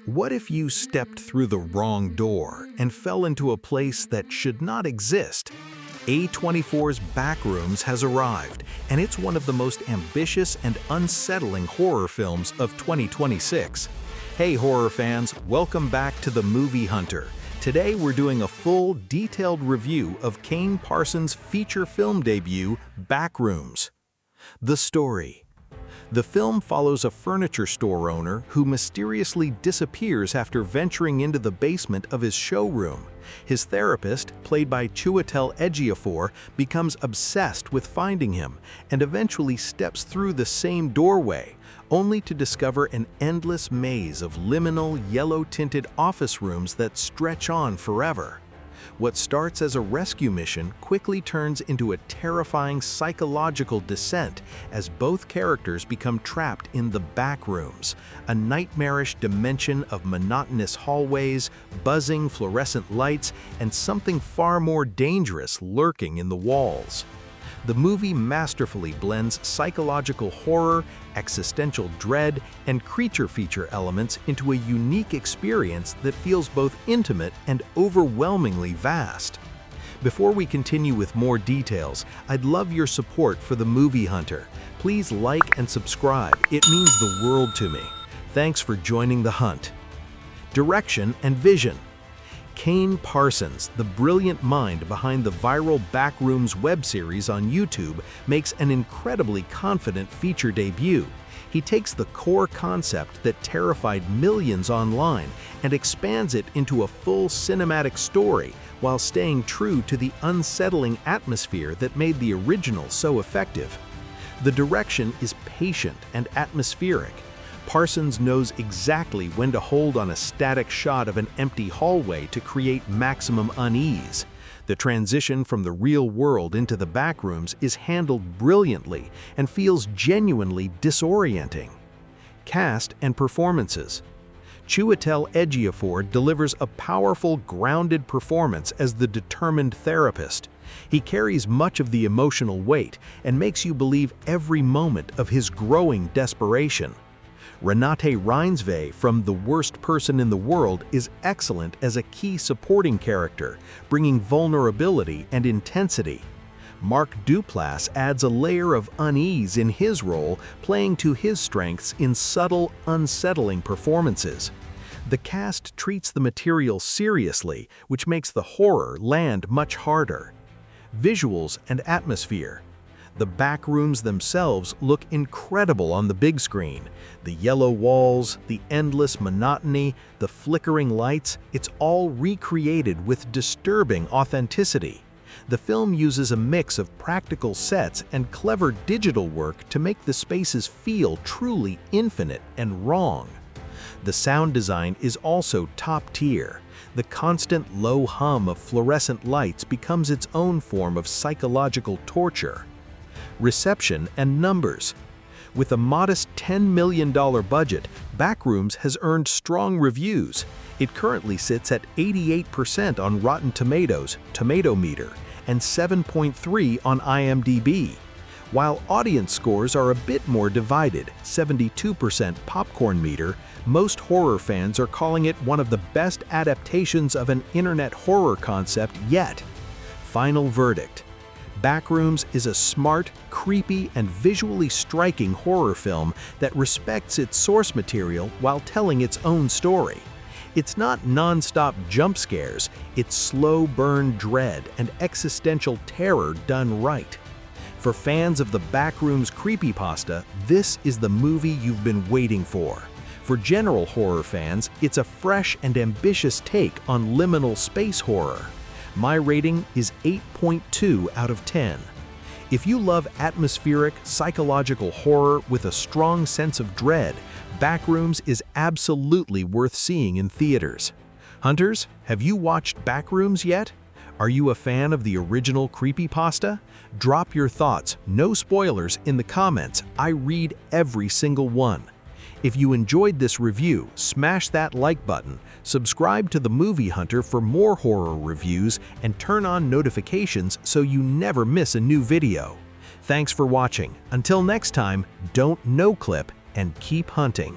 What if you stepped through the wrong door and fell into a place that should not exist? A24’s Backrooms has arrived, and it's one of the most ambitious and unsettling horror films of 2026. Hey horror fans, welcome back to The Movie Hunter. Today we're doing a full, detailed review of Kane Parsons' feature film debut, Backrooms. The story. The film follows a furniture store owner who mysteriously disappears after venturing into the basement of his showroom. His therapist, played by Chiwetel Ejiofor, becomes obsessed with finding him and eventually steps through the same doorway, only to discover an endless maze of liminal, yellow-tinted office rooms that stretch on forever. What starts as a rescue mission quickly turns into a terrifying psychological descent as both characters become trapped in the Backrooms, a nightmarish dimension of monotonous hallways, buzzing fluorescent lights, and something far more dangerous lurking in the walls. The movie masterfully blends psychological horror, existential dread, and creature feature elements into a unique experience that feels both intimate and overwhelmingly vast. Before we continue with more details, I'd love your support for The Movie Hunter. Please like and subscribe, it means the world to me. Thanks for joining the hunt. Direction and vision. Kane Parsons, the brilliant mind behind the viral Backrooms web series on YouTube, makes an incredibly confident feature debut. He takes the core concept that terrified millions online and expands it into a full cinematic story while staying true to the unsettling atmosphere that made the original so effective. The direction is patient and atmospheric. Parsons knows exactly when to hold on a static shot of an empty hallway to create maximum unease. The transition from the real world into the Backrooms is handled brilliantly and feels genuinely disorienting. Cast and performances. Chiwetel Ejiofor delivers a powerful, grounded performance as the determined therapist. He carries much of the emotional weight and makes you believe every moment of his growing desperation. Renate Reinsve from The Worst Person in the World is excellent as a key supporting character, bringing vulnerability and intensity. Mark Duplass adds a layer of unease in his role, playing to his strengths in subtle, unsettling performances. The cast treats the material seriously, which makes the horror land much harder. Visuals and atmosphere. The Backrooms themselves look incredible on the big screen. The yellow walls, the endless monotony, the flickering lights, it's all recreated with disturbing authenticity. The film uses a mix of practical sets and clever digital work to make the spaces feel truly infinite and wrong. The sound design is also top tier. The constant low hum of fluorescent lights becomes its own form of psychological torture. Reception and numbers. With a modest $10 million budget, Backrooms has earned strong reviews. It currently sits at 88% on Rotten Tomatoes, Tomato Meter, and 7.3 on IMDb. While audience scores are a bit more divided, 72% Popcorn Meter, most horror fans are calling it one of the best adaptations of an internet horror concept yet. Final verdict. Backrooms is a smart, creepy, and visually striking horror film that respects its source material while telling its own story. It's not non-stop jump scares, it's slow burn dread and existential terror done right. For fans of the Backrooms Creepypasta, this is the movie you've been waiting for. For general horror fans, it's a fresh and ambitious take on liminal space horror. My rating is 8.2 out of 10. If you love atmospheric, psychological horror with a strong sense of dread, Backrooms is absolutely worth seeing in theaters. Hunters, have you watched Backrooms yet? Are you a fan of the original Creepypasta? Drop your thoughts, no spoilers, in the comments. I read every single one. If you enjoyed this review, smash that like button, subscribe to The Movie Hunter for more horror reviews, and turn on notifications so you never miss a new video. Thanks for watching. Until next time, don't no-clip and keep hunting.